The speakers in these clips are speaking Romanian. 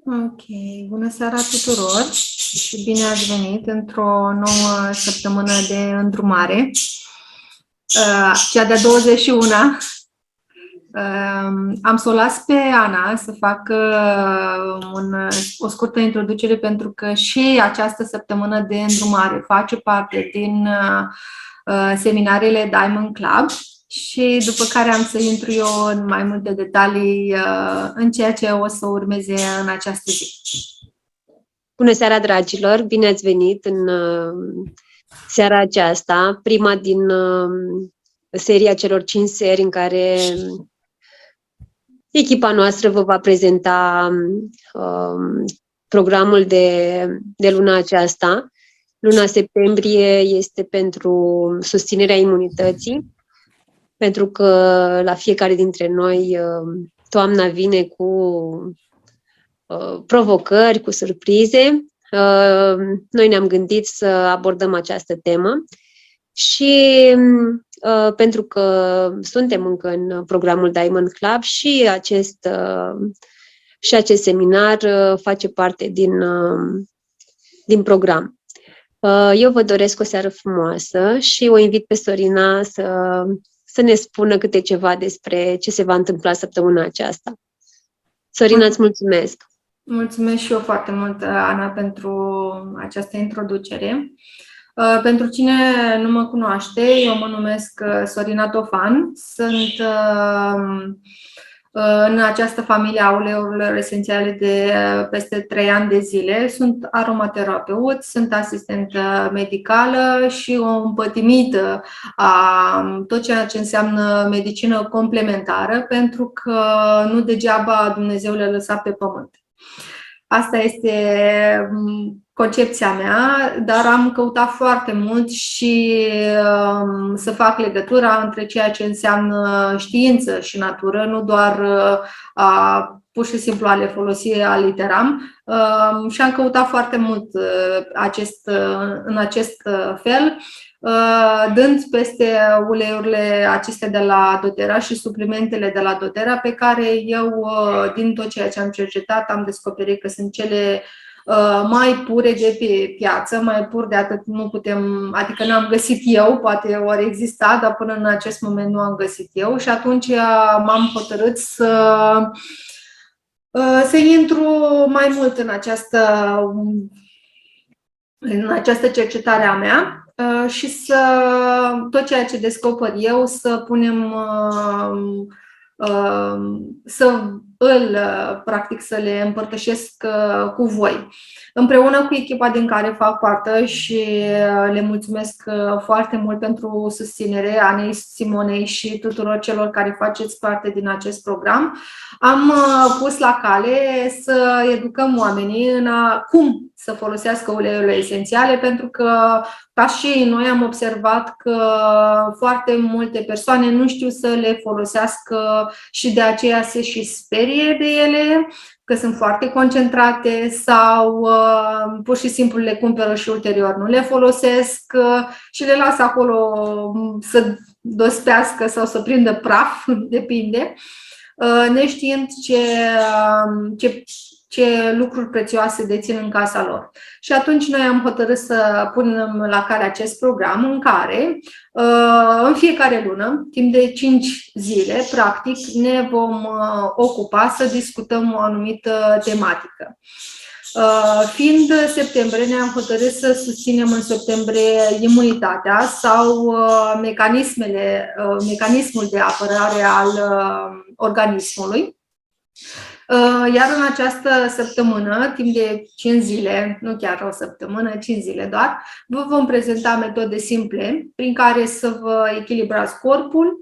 Ok, bună seara tuturor și bine ați venit într-o nouă săptămână de îndrumare, cea de-a 21-a. Am să o las pe Ana să facă o scurtă introducere pentru că și această săptămână de îndrumare face parte din seminarele Diamond Club și după care am să intru eu în mai multe detalii în ceea ce o să urmeze în această zi. Bună seara, dragilor! Bine ați venit în seara aceasta, prima din seria celor 5 seri în care echipa noastră vă va prezenta programul de luna aceasta. Luna septembrie este pentru susținerea imunității, pentru că la fiecare dintre noi toamna vine cu provocări, cu surprize. Noi ne-am gândit să abordăm această temă și pentru că suntem încă în programul Diamond Club și acest seminar face parte din program. Eu vă doresc o seară frumoasă și o invit pe Sorina să ne spună câte ceva despre ce se va întâmpla săptămâna aceasta. Sorina, îți mulțumesc! Mulțumesc și eu foarte mult, Ana, pentru această introducere. Pentru cine nu mă cunoaște, eu mă numesc Sorina Tofan. Sunt în această familie a uleiurilor esențiale de peste 3 ani de zile. Sunt aromaterapeut, sunt asistentă medicală și o împătimită a tot ceea ce înseamnă medicină complementară, pentru că nu degeaba Dumnezeu le-a lăsat pe pământ. Asta este concepția mea, dar am căutat foarte mult și să fac legătura între ceea ce înseamnă știință și natură, nu doar pur și simplu a le folosi aliteram, și am căutat foarte mult în acest fel, dând peste uleiurile acestea de la doTERRA și suplimentele de la doTERRA, pe care eu, din tot ceea ce am cercetat, am descoperit că sunt cele mai pure de pe piață, mai pur de atât nu putem, adică n-am găsit eu, poate ori exista, dar până în acest moment nu am găsit eu și atunci m-am hotărât să intru mai mult în această cercetare a mea și tot ceea ce descoper eu să punem, practic să le împărtășesc cu voi. Împreună cu echipa din care fac parte și le mulțumesc foarte mult pentru susținere, Anei, Simonei și tuturor celor care faceți parte din acest program, am pus la cale să educăm oamenii în cum să folosească uleiurile esențiale, pentru că, ca și noi, am observat că foarte multe persoane nu știu să le folosească și de aceea se și sperie de ele, că sunt foarte concentrate sau pur și simplu le cumpără și ulterior nu le folosesc și le lasă acolo să dospească sau să prindă praf, depinde, neștiind ce lucruri prețioase dețin în casa lor. Și atunci noi am hotărât să punem la cale acest program în care în fiecare lună, timp de 5 zile, practic, ne vom ocupa să discutăm o anumită tematică. Fiind septembrie, ne-am hotărât să susținem în septembrie imunitatea sau mecanismul de apărare al organismului. Iar în această săptămână, timp de 5 zile, nu chiar o săptămână, 5 zile doar, vă vom prezenta metode simple prin care să vă echilibrați corpul,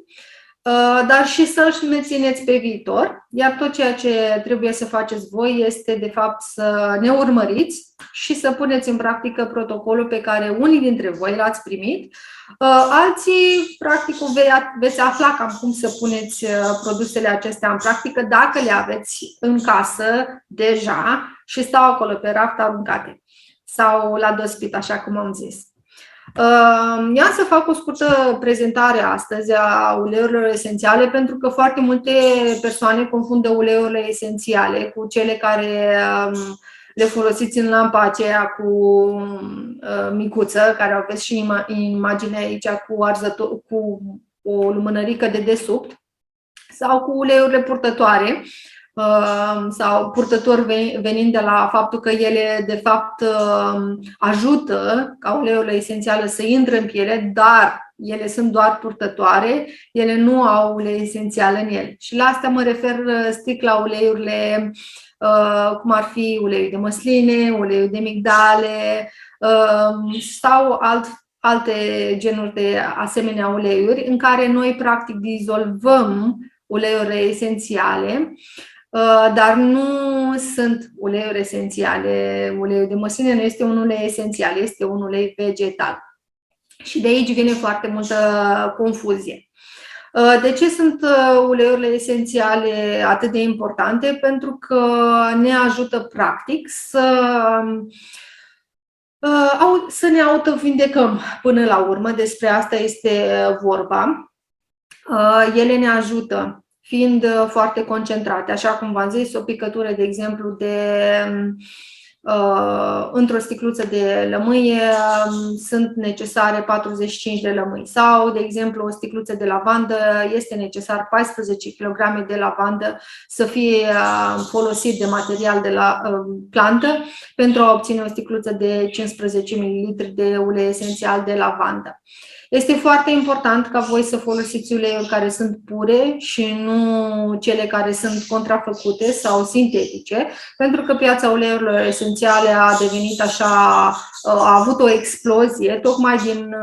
dar și să-și mențineți pe viitor. Iar tot ceea ce trebuie să faceți voi este, de fapt, să ne urmăriți și să puneți în practică protocolul pe care unii dintre voi l-ați primit. Alții, practic, veți afla cam cum să puneți produsele acestea în practică dacă le aveți în casă deja și stau acolo pe raft aruncate sau la dospit, așa cum am zis. Ia să fac o scurtă prezentare astăzi a uleiurilor esențiale, pentru că foarte multe persoane confundă uleiurile esențiale cu cele care le folosiți în lampa aceea cu micuță, care aveți și imaginea aici cu o lumânărică de desubt, sau cu uleiurile purtătoare, sau purtători venind de la faptul că ele de fapt ajută ca uleiurile esențiale să intre în piele, dar ele sunt doar purtătoare, ele nu au ulei esențial în ele. Și la asta mă refer strict la uleiurile cum ar fi uleiul de măsline, uleiul de migdale sau alte genuri de asemenea uleiuri în care noi practic dizolvăm uleiurile esențiale, dar nu sunt uleiuri esențiale. Uleiul de măsline nu este un ulei esențial, este un ulei vegetal. Și de aici vine foarte multă confuzie. De ce sunt uleiurile esențiale atât de importante? Pentru că ne ajută practic să ne autovindecăm până la urmă, despre asta este vorba. Ele ne ajută fiind foarte concentrate, așa cum v-am zis, o picătură, de exemplu, într-o sticluță de lămâie sunt necesare 45 de lămâi sau, de exemplu, o sticluță de lavandă este necesar 14 kg de lavandă să fie folosit de material de la plantă pentru a obține o sticluță de 15 ml de ulei esențial de lavandă. Este foarte important ca voi să folosiți uleiuri care sunt pure și nu cele care sunt contrafăcute sau sintetice, pentru că piața uleiurilor esențiale a devenit așa, a avut o explozie, tocmai din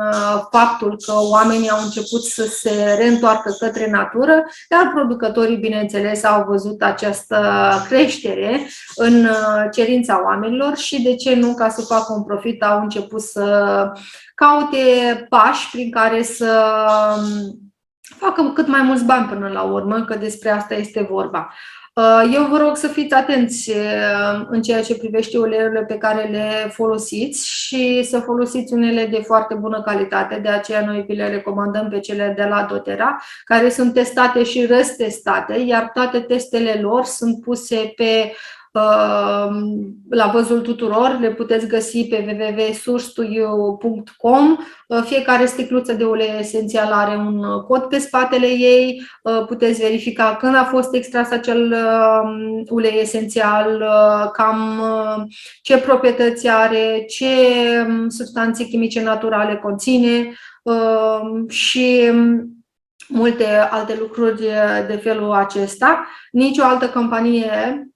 faptul că oamenii au început să se reîntoarcă către natură, dar producătorii, bineînțeles, au văzut această creștere în cerința oamenilor și, de ce nu, ca să facă un profit, au început să caute pași prin care să facă cât mai mulți bani până la urmă, că despre asta este vorba. Eu vă rog să fiți atenți în ceea ce privește uleiurile pe care le folosiți și să folosiți unele de foarte bună calitate, de aceea noi vi le recomandăm pe cele de la doTERRA, care sunt testate și răstestate, iar toate testele lor sunt puse la văzul tuturor, le puteți găsi pe www.source2you.com. Fiecare sticluță de ulei esențial are un cod pe spatele ei, puteți verifica când a fost extras acel ulei esențial, cam ce proprietăți are, ce substanțe chimice naturale conține și multe alte lucruri de felul acesta. Nici o altă companie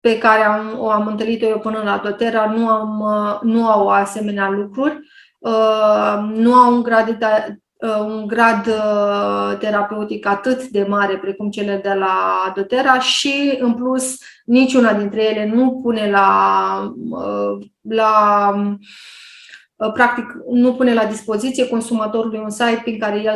pe care am întâlnit eu până la doTERRA nu au asemenea lucruri, nu au un grad terapeutic atât de mare precum cele de la doTERRA și, în plus, niciuna dintre ele nu pune practic, nu pune la dispoziție consumatorului un site prin care el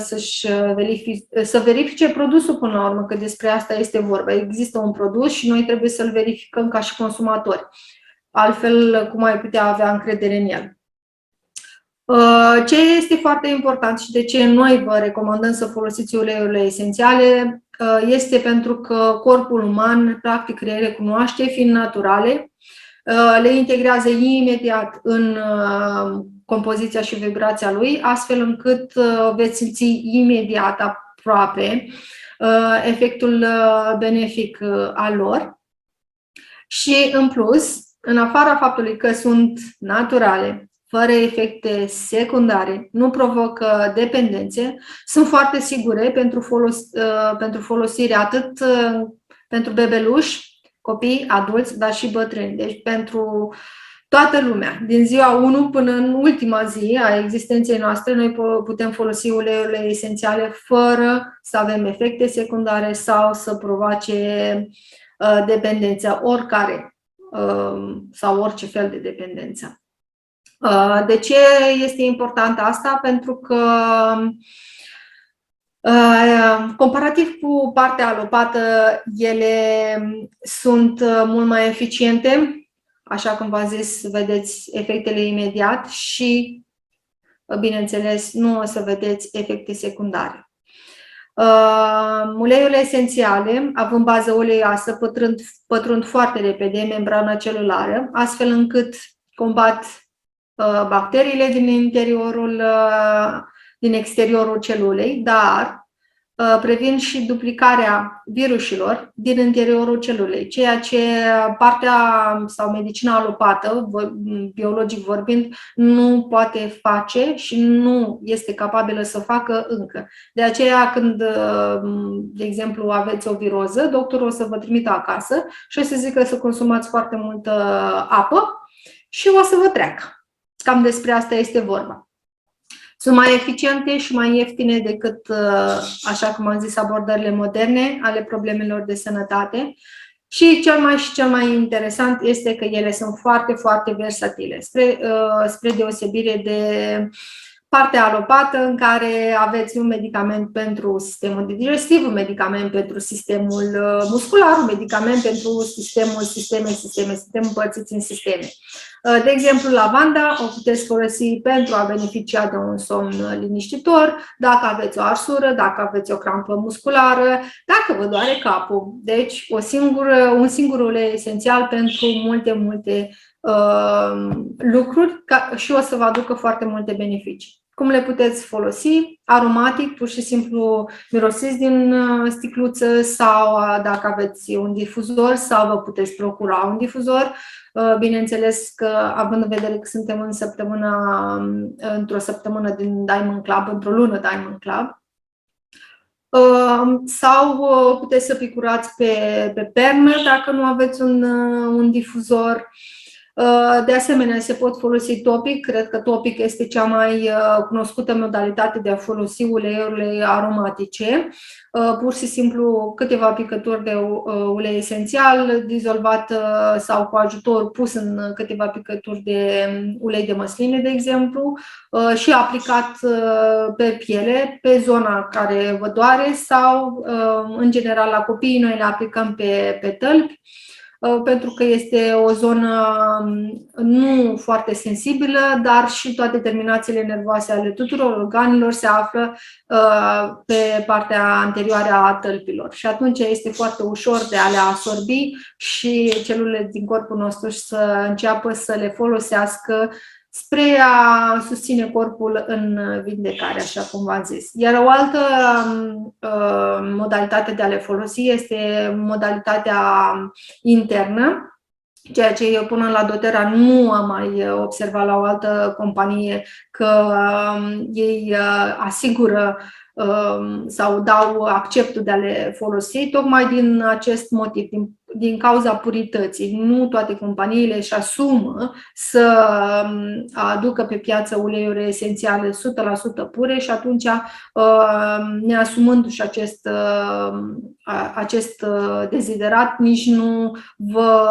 să verifice produsul până la urmă, că despre asta este vorba. Există un produs și noi trebuie să-l verificăm ca și consumatori. Altfel, cum ai putea avea încredere în el? Ce este foarte important și de ce noi vă recomandăm să folosiți uleiurile esențiale este pentru că corpul uman, practic, le recunoaște fiind naturale, le integrează imediat în compoziția și vibrația lui, astfel încât veți simți imediat aproape efectul benefic al lor. Și, în plus, în afara faptului că sunt naturale, fără efecte secundare, nu provocă dependențe, sunt foarte sigure pentru folosire atât pentru bebeluși, copii, adulți, dar și bătrâni. Deci pentru toată lumea. Din ziua 1 până în ultima zi a existenței noastre, noi putem folosi uleiurile esențiale fără să avem efecte secundare sau să provoace dependența oricare sau orice fel de dependență. De ce este important asta? Pentru că comparativ cu partea alopată, ele sunt mult mai eficiente, așa cum v-am zis, vedeți efectele imediat și bineînțeles, nu o să vedeți efecte secundare. Uleiurile esențiale, având bază uleioasă, pătrund foarte repede membrana celulară, astfel încât combat bacteriile din exteriorul celulei, dar previn și duplicarea virusilor din interiorul celulei, ceea ce partea sau medicina alopată, biologic vorbind, nu poate face și nu este capabilă să facă încă. De aceea, când, de exemplu, aveți o viroză, doctorul o să vă trimită acasă și o să zică să consumați foarte multă apă și o să vă treacă. Cam despre asta este vorba. Sunt mai eficiente și mai ieftine decât, așa cum am zis, abordările moderne ale problemelor de sănătate. Și cel mai interesant este că ele sunt foarte, foarte versatile, spre deosebire de partea alopată, în care aveți un medicament pentru sistemul digestiv, un medicament pentru sistemul muscular, un medicament pentru sisteme împărțiți în sisteme. De exemplu, lavanda o puteți folosi pentru a beneficia de un somn liniștitor, dacă aveți o arsură, dacă aveți o crampă musculară, dacă vă doare capul. Deci, un singur ulei esențial pentru multe lucruri și o să vă aducă foarte multe beneficii. Cum le puteți folosi? Aromatic, pur și simplu mirosiți din sticluță sau dacă aveți un difuzor sau vă puteți procura un difuzor. Bineînțeles că, având în vedere că suntem într-o săptămână din Diamond Club, într-o lună Diamond Club, sau puteți să picurați pe pernă dacă nu aveți un difuzor. De asemenea, se pot folosi topic. Cred că topic este cea mai cunoscută modalitate de a folosi uleiurile aromatice. Pur și simplu câteva picături de ulei esențial dizolvat sau cu ajutor pus în câteva picături de ulei de măsline, de exemplu, și aplicat pe piele, pe zona care vă doare sau, în general, la copii noi le aplicăm pe tălpi, pentru că este o zonă nu foarte sensibilă, dar și toate terminațiile nervoase ale tuturor organelor se află pe partea anterioară a tălpilor. Și atunci este foarte ușor de a le absorbi și celulele din corpul nostru să înceapă să le folosească spre a susține corpul în vindecare, așa cum v-am zis. Iar o altă modalitate de a le folosi este modalitatea internă, ceea ce eu până la doTERRA nu am mai observat la o altă companie, că ei asigură sau dau acceptul de a le folosi, tocmai din acest motiv, din cauza purității. Nu toate companiile își asumă să aducă pe piață uleiuri esențiale 100% pure și atunci, neasumându-și acest deziderat, nici nu vă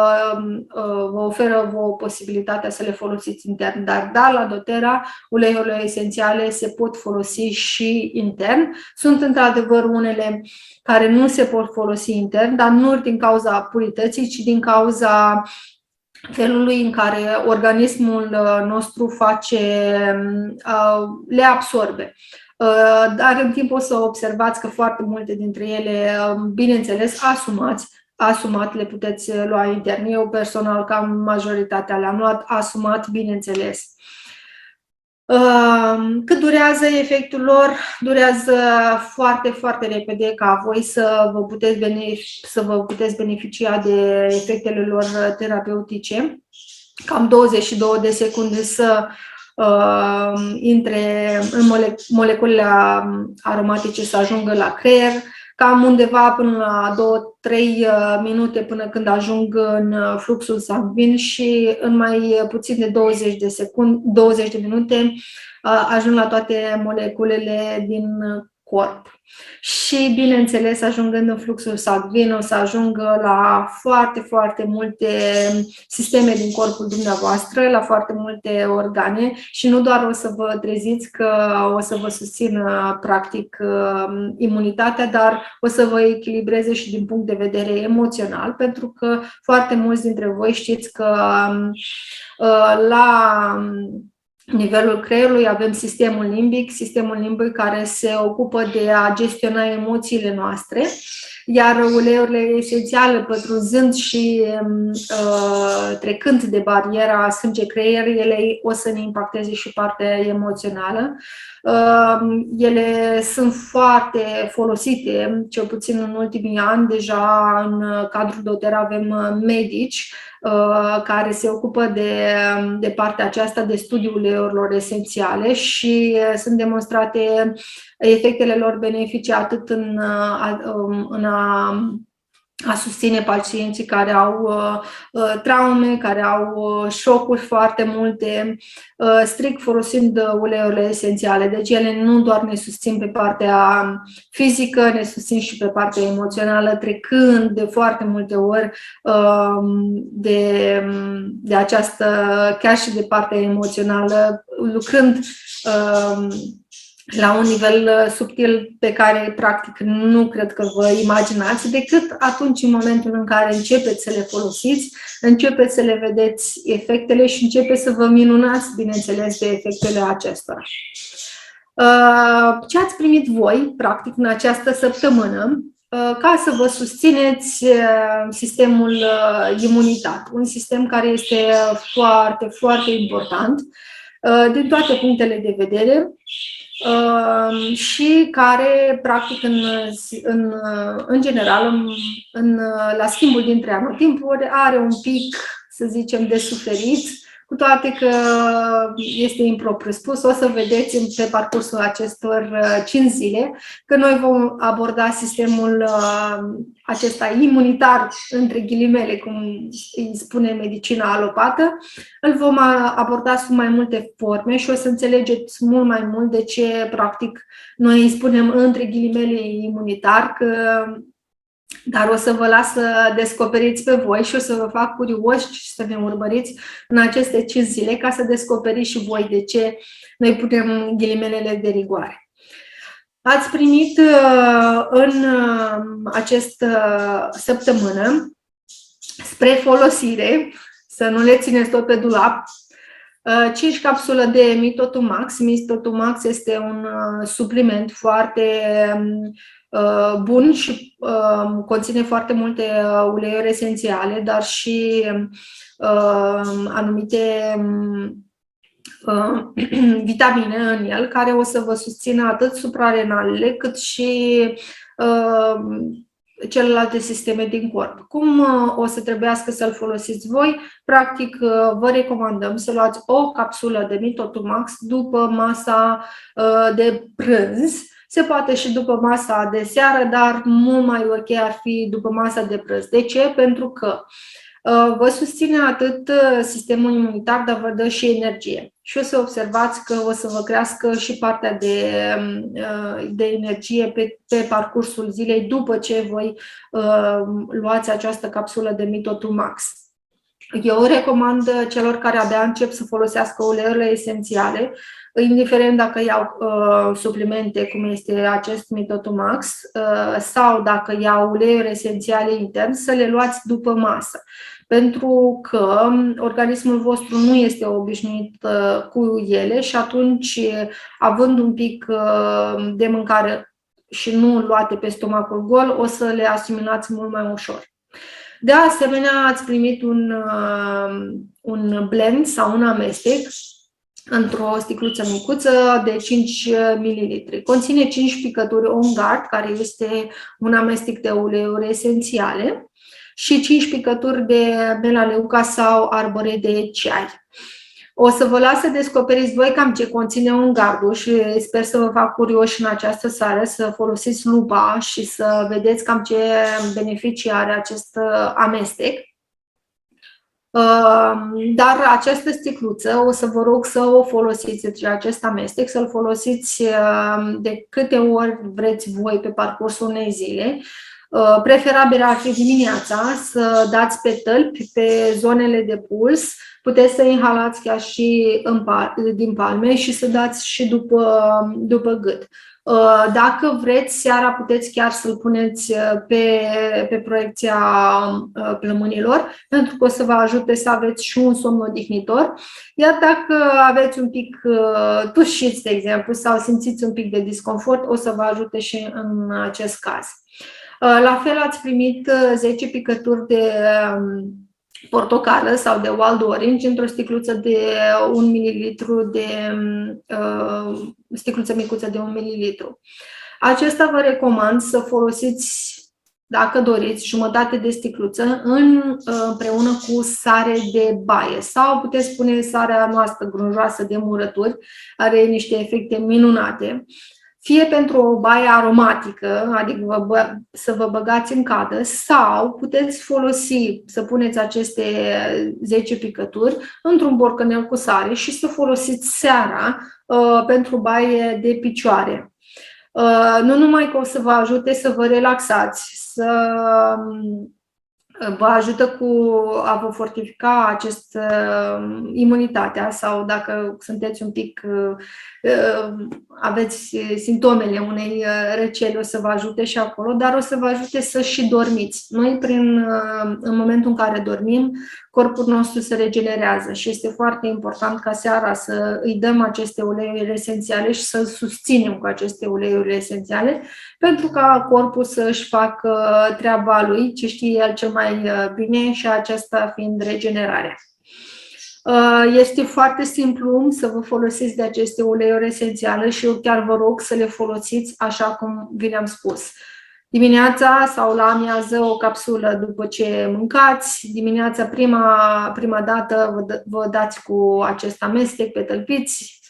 oferă o posibilitatea să le folosiți intern. Dar da, la doTERRA, uleiurile esențiale se pot folosi și intern. Sunt într-adevăr unele care nu se pot folosi intern, dar nu din cauza purității, ci din cauza felului în care organismul nostru le absorbe. Dar în timp o să observați că foarte multe dintre ele, bineînțeles, asumat le puteți lua intern. Eu personal, cam majoritatea le-am luat asumat, bineînțeles. Cât durează efectul lor? Durează foarte, foarte repede ca voi să vă puteți beneficia de efectele lor terapeutice. Cam 22 de secunde să intre în moleculele aromatice, să ajungă la creier, cam undeva până la 2-3 minute până când ajung în fluxul sanguin și în mai puțin de 20 de minute ajung la toate moleculele din corp. Și, bineînțeles, ajungând în fluxul sanguin, o să ajungă la foarte, foarte multe sisteme din corpul dumneavoastră, la foarte multe organe și nu doar o să vă treziți că o să vă susțină, practic, imunitatea, dar o să vă echilibreze și din punct de vedere emoțional, pentru că foarte mulți dintre voi știți că nivelul creierului avem sistemul limbic care se ocupă de a gestiona emoțiile noastre, iar uleiurile esențiale, pătrunzând și trecând de bariera sânge-creier, ele o să ne impacteze și partea emoțională. Ele sunt foarte folosite, cel puțin în ultimii ani, deja în cadrul doTERRA avem medici care se ocupă de partea aceasta de studiul uleiurilor esențiale și sunt demonstrate efectele lor benefice atât în a susține pacienții care au traume, care au șocuri foarte multe, strict folosind uleiurile esențiale. Deci ele nu doar ne susțin pe partea fizică, ne susțin și pe partea emoțională, trecând de foarte multe ori de această, chiar și de partea emoțională, lucrând la un nivel subtil pe care, practic, nu cred că vă imaginați, decât atunci, în momentul în care începeți să le folosiți, începeți să le vedeți efectele și începeți să vă minunați, bineînțeles, de efectele acestora. Ce ați primit voi, practic, în această săptămână, ca să vă susțineți sistemul imunitar, un sistem care este foarte, foarte important din toate punctele de vedere, și care, practic, în general, la schimbul dintre anotimpuri, are un pic, să zicem, de suferit, cu toate că este impropriu spus. O să vedeți pe parcursul acestor 5 zile că noi vom aborda sistemul acesta imunitar, între ghilimele, cum îi spune medicina alopată. Îl vom aborda sub mai multe forme și o să înțelegeți mult mai mult de ce, practic, noi îi spunem între ghilimele imunitar, dar o să vă las să descoperiți pe voi și o să vă fac curioși și să ne urmăriți în aceste 5 zile ca să descoperiți și voi de ce noi punem ghilimelele de rigoare. Ați primit în această săptămână, spre folosire, să nu le țineți tot pe dulap, 5 capsule de Mitotumax. Mitotumax este un supliment foarte bun și conține foarte multe uleiuri esențiale, dar și anumite vitamine în el, care o să vă susțină atât suprarenalele cât și celelalte sisteme din corp. Cum o să trebuiască să-l folosiți voi? Practic, vă recomandăm să luați o capsulă de Mitotumax după masa de prânz. Se poate și după masa de seară, dar mult mai ok ar fi după masa de prânz. De ce? Pentru că vă susține atât sistemul imunitar, dar vă dă și energie. Și o să observați că o să vă crească și partea de energie pe parcursul zilei după ce voi luați această capsulă de Mitotumax. Eu recomand celor care abia încep să folosească uleiurile esențiale, indiferent dacă iau suplimente cum este acest Mitotumax sau dacă iau uleiuri esențiale intern, să le luați după masă. Pentru că organismul vostru nu este obișnuit cu ele și atunci, având un pic de mâncare și nu luate pe stomacul gol, o să le asimilați mult mai ușor. De asemenea, ați primit un blend sau un amestec într-o sticluță micuță de 5 ml. Conține 5 picături On Guard, care este un amestec de uleiuri esențiale, și 5 picături de melaleuca sau arbore de ceai. O să vă las să descoperiți voi cam ce conține On Guard și sper să vă fac curioși în această seară să folosiți lupa și să vedeți cam ce beneficii are acest amestec. Dar această sticluță o să vă rog să o folosiți, deci acest amestec, să-l folosiți de câte ori vreți voi pe parcursul unei zile. Preferabil ar fi dimineața, să dați pe tălpi, pe zonele de puls, puteți să inhalați chiar și din palme și să dați și după gât. Dacă vreți, seara puteți chiar să-l puneți pe proiecția plămânilor, pentru că o să vă ajute să aveți și un somn odihnitor. Iar dacă aveți un pic tușiți, de exemplu, sau simțiți un pic de disconfort, o să vă ajute și în acest caz. La fel ați primit 10 picături de portocală sau de wild orange într-o sticluță de 1 ml, sticluță micuță de 1 ml. Acesta vă recomand să folosiți, dacă doriți, jumătate de sticluță împreună cu sare de baie sau puteți pune sarea noastră grunjoasă de murături, are niște efecte minunate. Fie pentru o baie aromatică, adică să vă băgați în cadă, sau puteți folosi, să puneți aceste 10 picături într-un borcanel cu sare și să folosiți seara pentru baie de picioare. Nu numai că o să vă ajute să vă relaxați, să vă ajută a vă fortifica imunitatea sau dacă sunteți un pic, aveți simptomele unei răceli, o să vă ajute și acolo, dar o să vă ajute să și dormiți. Noi, în momentul în care dormim, corpul nostru se regenerează și este foarte important ca seara să îi dăm aceste uleiuri esențiale și să-l susținem cu aceste uleiuri esențiale pentru ca corpul să-și facă treaba lui, ce știe el cel mai bine și aceasta fiind regenerarea. Este foarte simplu să vă folosiți de aceste uleiuri esențiale și eu chiar vă rog să le folosiți așa cum vi le-am spus. Dimineața sau la amiază o capsulă după ce mâncați, dimineața prima dată vă dați cu acest amestec pe tălpiți,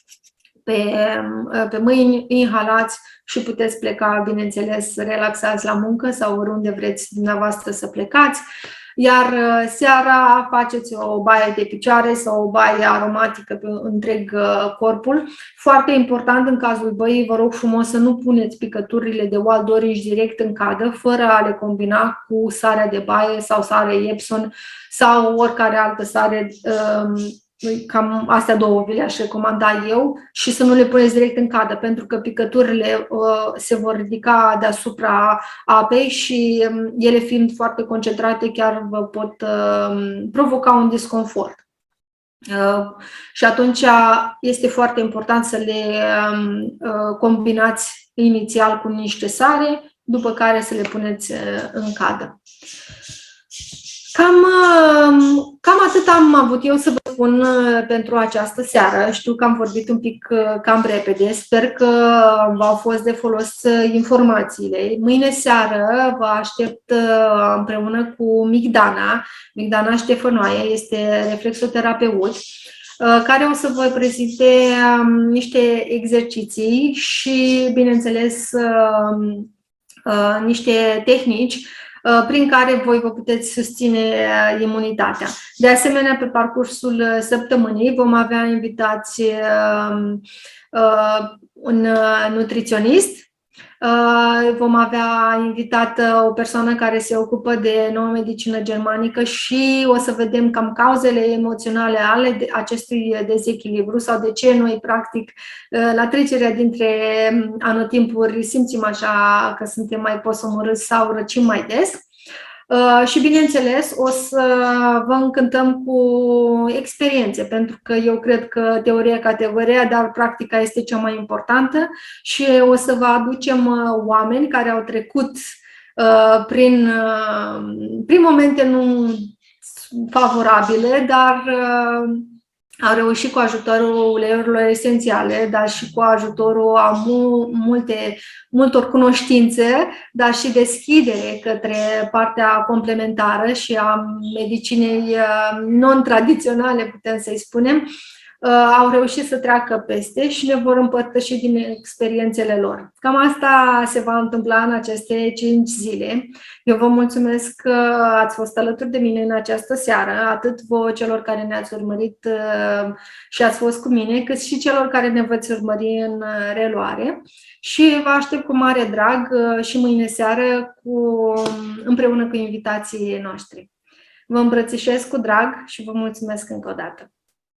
pe mâini, inhalați și puteți pleca, bineînțeles, relaxați la muncă sau oriunde vreți dumneavoastră să plecați. Iar seara faceți o baie de picioare sau o baie aromatică pe întreg corpul. Foarte important în cazul băii, vă rog frumos să nu puneți picăturile de wild orange direct în cadă, fără a le combina cu sarea de baie sau sare Epsom sau oricare altă sare. Cam astea două vi le-aș recomanda eu și să nu le puneți direct în cadă, pentru că picăturile se vor ridica deasupra apei și ele fiind foarte concentrate chiar vă pot provoca un disconfort. Și atunci este foarte important să le combinați inițial cu niște sare, după care să le puneți în cadă. Cam atât am avut eu să vă spun pentru această seară. Știu că am vorbit un pic cam repede. Sper că v-au fost de folos informațiile. Mâine seară vă aștept împreună cu Migdana Ștefănoaie, este reflexoterapeut, care o să vă prezinte niște exerciții și, bineînțeles, niște tehnici prin care voi vă puteți susține imunitatea. De asemenea, pe parcursul săptămânii vom avea invitați un nutriționist, vom avea invitată o persoană care se ocupă de nouă medicină germanică și o să vedem cam cauzele emoționale ale acestui dezechilibru sau de ce noi, practic, la trecerea dintre anotimpuri simțim așa că suntem mai posomorâți sau răcim mai des. Și, bineînțeles, o să vă încântăm cu experiențe, pentru că eu cred că teoria ca teoria, dar practica este cea mai importantă și o să vă aducem oameni care au trecut prin momente nu favorabile, dar au reușit cu ajutorul uleiurilor esențiale, dar și cu ajutorul a multor cunoștințe, dar și deschidere către partea complementară și a medicinei non-tradiționale, putem să-i spunem, au reușit să treacă peste și ne vor împărtăși din experiențele lor. Cam asta se va întâmpla în aceste 5 zile. Eu vă mulțumesc că ați fost alături de mine în această seară, atât vouă celor care ne-ați urmărit și ați fost cu mine, cât și celor care ne veți urmări în reluare. Și vă aștept cu mare drag și mâine seară împreună cu invitații noștri. Vă îmbrățișez cu drag și vă mulțumesc încă o dată.